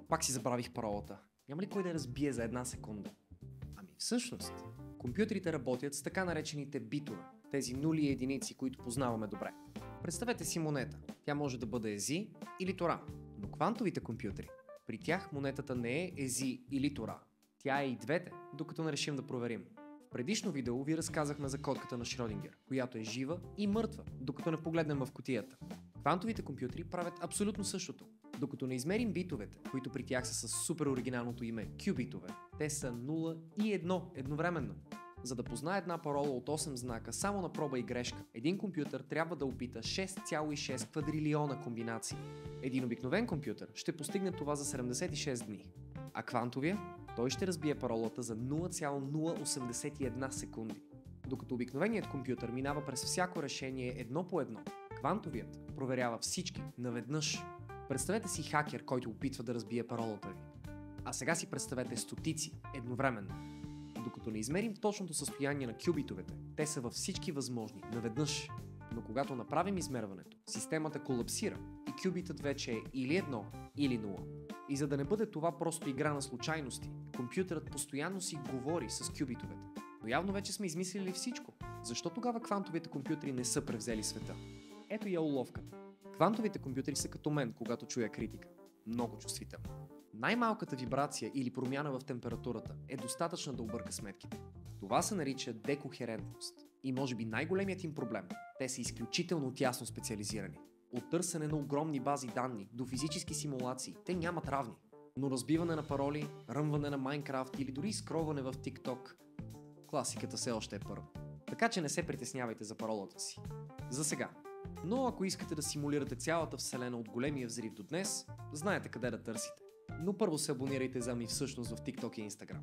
пак си забравих паролата. Няма ли кой да разбие за една секунда? Ами всъщност, компютрите работят с така наречените битове, тези нули и единици, които познаваме добре. Представете си монета. Тя може да бъде ези или тора. Но квантовите компютри, при тях монетата не е ези или тора. Тя е и двете, докато не решим да проверим. В предишно видео ви разказахме за котката на Шрьодингер, която е жива и мъртва, докато не погледнем в кутията. Квантовите компютри правят абсолютно същото. Докато не измерим битовете, които при тях са с супер оригиналното име Q-битове, те са 0 и 1 едновременно. За да познае една парола от 8 знака само на проба и грешка, един компютър трябва да опита 6,6 квадрилиона комбинации. Един обикновен компютър ще постигне това за 76 дни. А квантовия? Той ще разбие паролата за 0,081 секунди. Докато обикновеният компютър минава през всяко решение едно по едно, квантовият проверява всички наведнъж. Представете си хакер, който опитва да разбие паролата ви. А сега си представете стотици едновременно. Докато не измерим точното състояние на кюбитовете, те са във всички възможни наведнъж. Но когато направим измерването, системата колапсира и кюбитът вече е или 1, или 0. И за да не бъде това просто игра на случайности, компютърът постоянно си говори с кюбитовете. Но явно вече сме измислили всичко. Защо тогава квантовите компютри не са превзели света? Ето я уловката. Квантовите компютри са като мен, когато чуя критика. Много чувствителни. Най-малката вибрация или промяна в температурата е достатъчна да обърка сметките. Това се нарича декохерентност. И може би най-големият им проблем – те са изключително тясно специализирани. От търсене на огромни бази данни до физически симулации, те нямат равни. Но разбиване на пароли, ръмване на Майнкрафт или дори скролване в TikTok – класиката все още е първа. Така че не се притеснявайте за паролата си. За сега. Но ако искате да симулирате цялата вселена от големия взрив до днес, знаете къде да търсите. Но първо се абонирайте за ми всъщност в TikTok и Instagram.